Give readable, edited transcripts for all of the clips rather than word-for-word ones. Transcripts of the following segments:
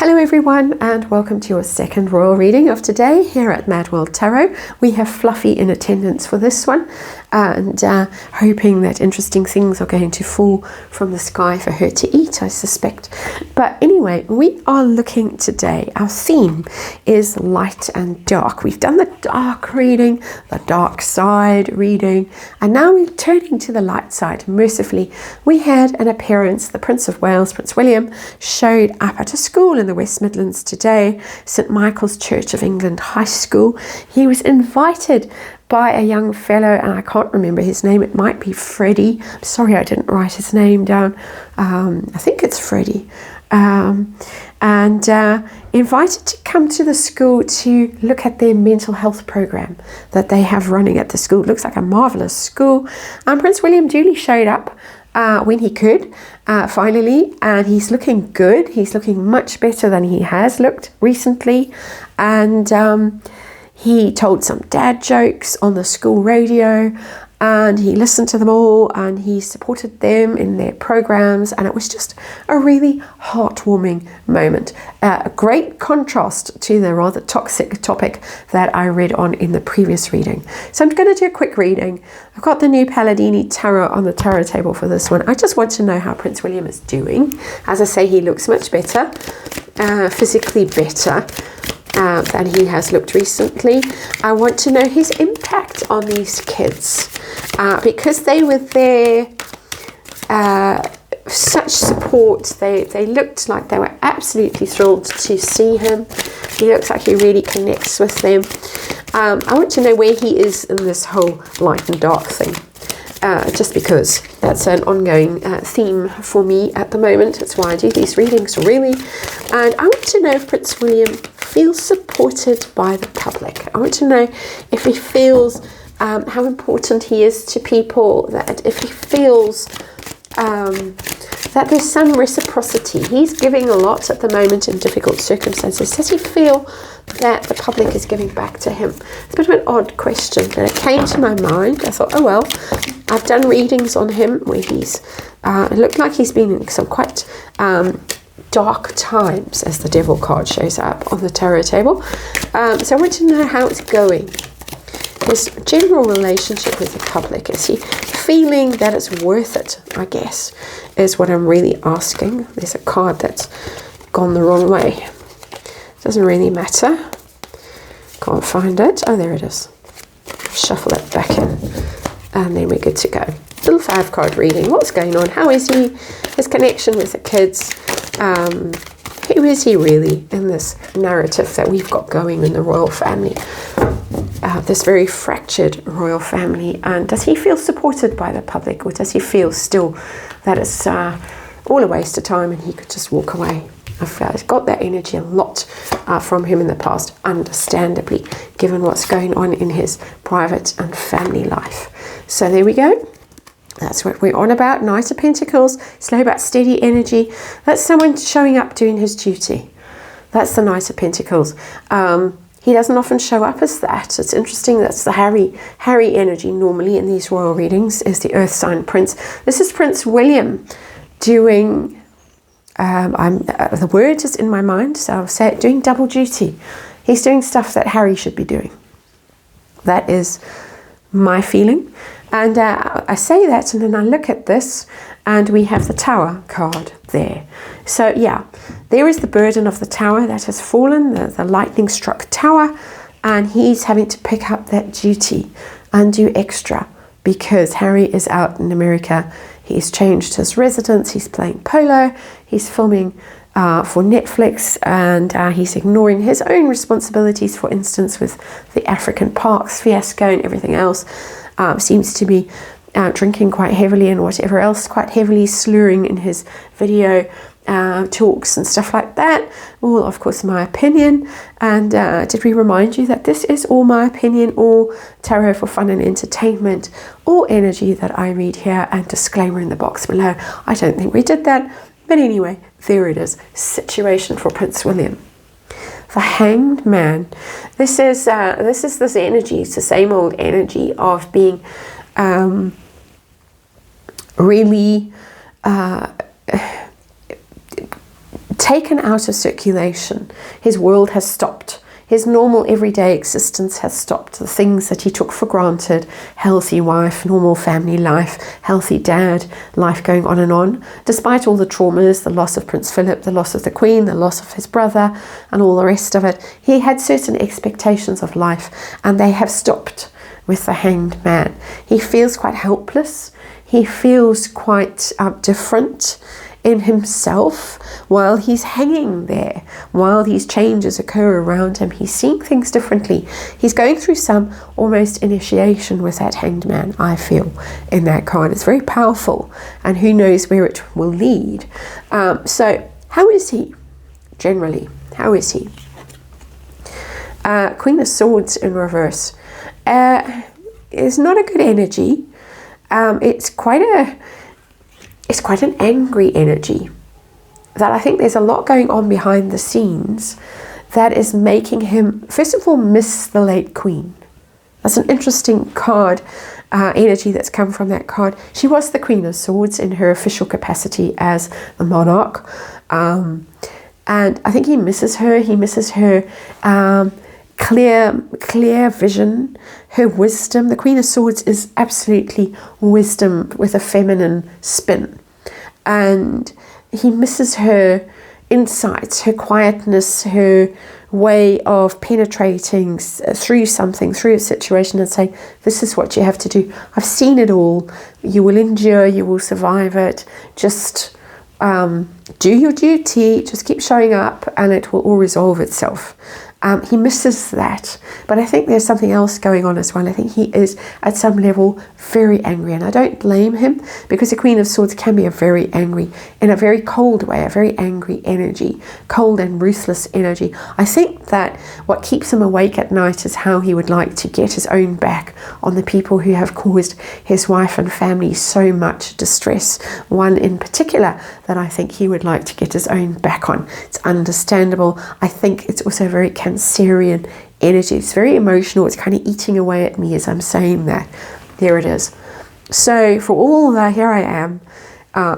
Hello everyone, and welcome to your second royal reading of today here at Mad World Tarot. We have Fluffy in attendance for this one, and hoping that interesting things are going to fall from the sky for her to eat, I suspect. But anyway, we are looking today, our theme is light and dark. We've done the dark reading, the dark side reading, and now we're turning to the light side. Mercifully, we had an appearance. The Prince of Wales, Prince William, showed up at a school in the West Midlands today, St Michael's Church of England High School. He was invited by a young fellow, and I can't remember his name. It might be Freddie. I'm sorry I didn't write his name down. I think it's Freddie. Invited to come to the school to look at their mental health program that they have running at the school. It looks like a marvelous school. Prince William duly showed up when he could, finally, and he's looking good. He's looking much better than he has looked recently, and he told some dad jokes on the school radio, and he listened to them all, and he supported them in their programs, and it was just a really heartwarming moment. A great contrast to the rather toxic topic that I read on in the previous reading. So I'm going to do a quick reading. I've got the new Palladini Tarot on the tarot table for this one. I just want to know how Prince William is doing. As I say, he looks much better, physically better than he has looked recently. I want to know his impact on these kids, because they were there, such support. They looked like they were absolutely thrilled to see him. He looks like he really connects with them. I want to know where he is in this whole light and dark thing, just because that's an ongoing theme for me at the moment. That's why I do these readings, really. And I want to know if Prince William feels supported by the public. I want to know if he feels how important he is to people, that if he feels that there's some reciprocity. He's giving a lot at the moment in difficult circumstances. Does he feel that the public is giving back to him? It's a bit of an odd question, but it came to my mind. I thought, oh well, I've done readings on him where he's it looked like he's been in some quite dark times, as the Devil card shows up on the tarot table. So I want to know how it's going. His general relationship with the public. Is he feeling that it's worth it, I guess, is what I'm really asking. There's a card that's gone the wrong way. Doesn't really matter. Can't find it. Oh, there it is. Shuffle it back in. And then we're good to go. Little 5-card reading. What's going on? How is he? His connection with the kids. Who is he really in this narrative that we've got going in the royal family? This very fractured royal family. And does he feel supported by the public, or does he feel still that it's all a waste of time and he could just walk away? I've got that energy a lot from him in the past, understandably, given what's going on in his private and family life. So there we go. That's what we're on about. Knight of Pentacles, slow but steady energy. That's someone showing up doing his duty. That's the Knight of Pentacles. He doesn't often show up as that. It's interesting. That's the Harry energy normally in these royal readings, is the Earth sign Prince. This is Prince William doing, the word is in my mind, so I'll say it, doing double duty. He's doing stuff that Harry should be doing. That is my feeling. And I say that, and then I look at this, and we have the Tower card there. So yeah, there is the burden of the tower that has fallen, the lightning struck tower, and he's having to pick up that duty and do extra because Harry is out in America. He's changed his residence, he's playing polo, he's filming for Netflix, and he's ignoring his own responsibilities, for instance, with the African parks fiasco and everything else. Seems to be drinking quite heavily and whatever else, quite heavily slurring in his video talks and stuff like that. All, of course, my opinion. And did we remind you that this is all my opinion, all tarot for fun and entertainment, all energy that I read here, and disclaimer in the box below. I don't think we did that, but anyway, there it is. Situation for Prince William. The Hanged Man. This is this energy. It's the same old energy of being really taken out of circulation. His world has stopped. His normal everyday existence has stopped. The things that he took for granted, healthy wife, normal family life, healthy dad, life going on, despite all the traumas, the loss of Prince Philip, the loss of the Queen, the loss of his brother, and all the rest of it. He had certain expectations of life, and they have stopped with the Hanged Man. He feels quite helpless. He feels quite different in himself while he's hanging there, while these changes occur around him. He's seeing things differently. He's going through some almost initiation with that Hanged Man, I feel, in that card. It's very powerful, and who knows where it will lead. So how is he generally? How is he? Queen of Swords in reverse. It's not a good energy. It's quite an angry energy, that I think there's a lot going on behind the scenes that is making him, first of all, miss the late Queen. That's an interesting card, energy that's come from that card. She was the Queen of Swords in her official capacity as the monarch. And I think he misses her. He misses her clear vision, her wisdom. The Queen of Swords is absolutely wisdom with a feminine spin. And he misses her insights, her quietness, her way of penetrating through something, through a situation, and saying, this is what you have to do. I've seen it all. You will endure, you will survive it. Just do your duty, just keep showing up, and it will all resolve itself. He misses that, but I think there's something else going on as well. I think he is at some level very angry, and I don't blame him, because the Queen of Swords can be a very angry, in a very cold way, a very angry energy, cold and ruthless energy. I think that what keeps him awake at night is how he would like to get his own back on the people who have caused his wife and family so much distress. One in particular that I think he would like to get his own back on. It's understandable. I think it's also very Cancerian energy. It's very emotional. It's kind of eating away at me as I'm saying that. There it is. So for all that, here I am.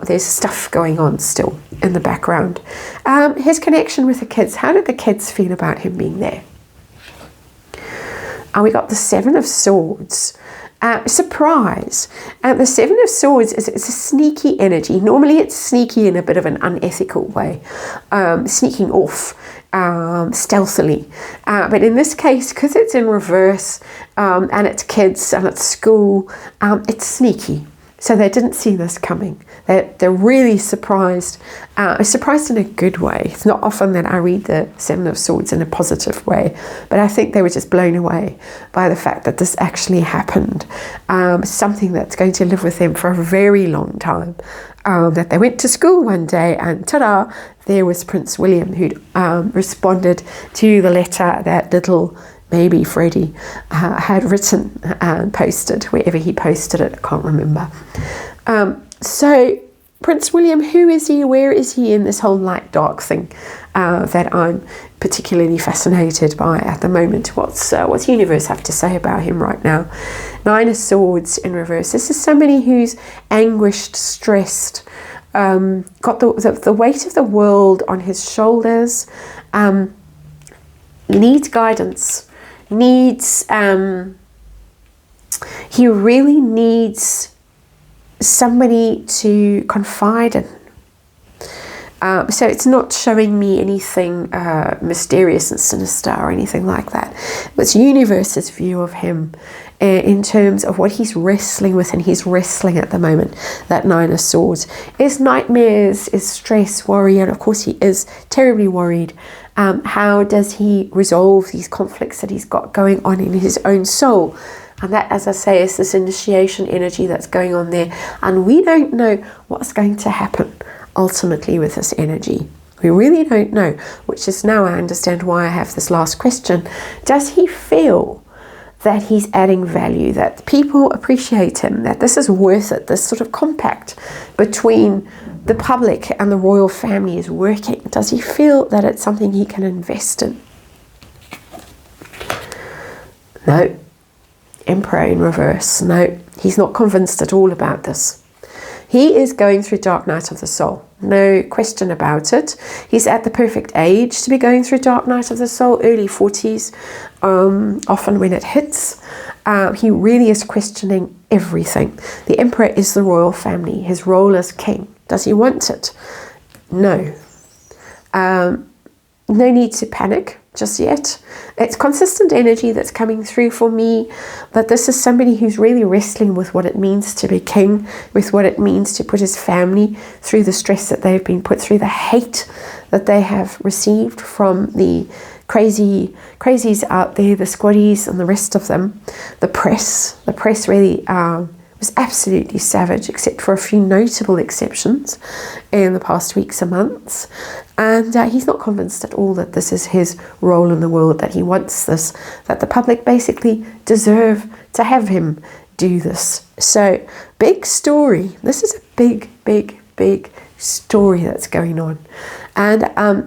There's stuff going on still in the background. His connection with the kids. How did the kids feel about him being there? We got the Seven of Swords. Surprise. The Seven of Swords is a sneaky energy. Normally it's sneaky in a bit of an unethical way, sneaking off stealthily. But in this case, because it's in reverse and it's kids and it's school, it's sneaky. So they didn't see this coming. They're really surprised. Surprised in a good way. It's not often that I read the Seven of Swords in a positive way, but I think they were just blown away by the fact that this actually happened. Something that's going to live with them for a very long time. That they went to school one day and ta-da, there was Prince William, who'd responded to the letter that little maybe Freddie had written and posted, wherever he posted it, I can't remember. So Prince William, who is he? Where is he in this whole light-dark thing that I'm particularly fascinated by at the moment? What's universe have to say about him right now? Nine of Swords in reverse. This is somebody who's anguished, stressed, got the weight of the world on his shoulders, needs guidance, needs, he really needs somebody to confide in. So it's not showing me anything mysterious and sinister or anything like that. It's universe's view of him in terms of what he's wrestling with, and he's wrestling at the moment. That Nine of Swords is nightmares, is stress, worry, and of course he is terribly worried. How does he resolve these conflicts that he's got going on in his own soul? And that, as I say, is this initiation energy that's going on there. And we don't know what's going to happen ultimately with this energy. We really don't know, which is now I understand why I have this last question. Does he feel that he's adding value, that people appreciate him, that this is worth it, this sort of compact between the public and the royal family is working? Does he feel that it's something he can invest in? No. Emperor in reverse. No, he's not convinced at all about this. He is going through dark night of the soul. No question about it. He's at the perfect age to be going through dark night of the soul, early 40s, often when it hits. He really is questioning everything. The Emperor is the royal family. His role as king. Does he want it? No. No need to panic just yet. It's consistent energy that's coming through for me, that this is somebody who's really wrestling with what it means to be king, with what it means to put his family through the stress that they've been put through, the hate that they have received from the crazies out there, the squaddies and the rest of them. The press really was absolutely savage, except for a few notable exceptions in the past weeks and months. And he's not convinced at all that this is his role in the world, that he wants this, that the public basically deserve to have him do this. So, big story. This is a big story that's going on. And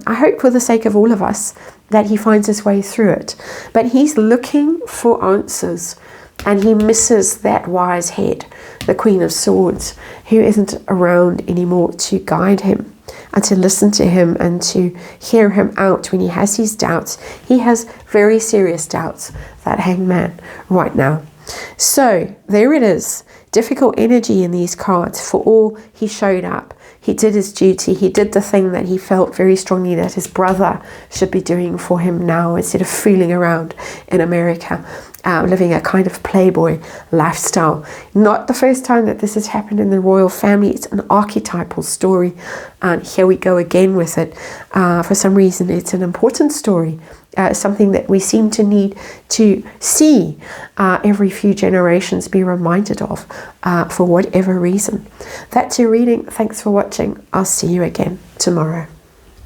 I hope for the sake of all of us that he finds his way through it. But he's looking for answers. And he misses that wise head, the Queen of Swords, who isn't around anymore to guide him and to listen to him and to hear him out when he has his doubts. He has very serious doubts, that Hangman, right now. So there it is. Difficult energy in these cards. For all, he showed up. He did his duty. He did the thing that he felt very strongly that his brother should be doing for him now, instead of fooling around in America, living a kind of playboy lifestyle. Not the first time that this has happened in the royal family. It's an archetypal story. And here we go again with it. For some reason, it's an important story. Something that we seem to need to see every few generations, be reminded of for whatever reason. That's your reading. Thanks for watching. I'll see you again tomorrow.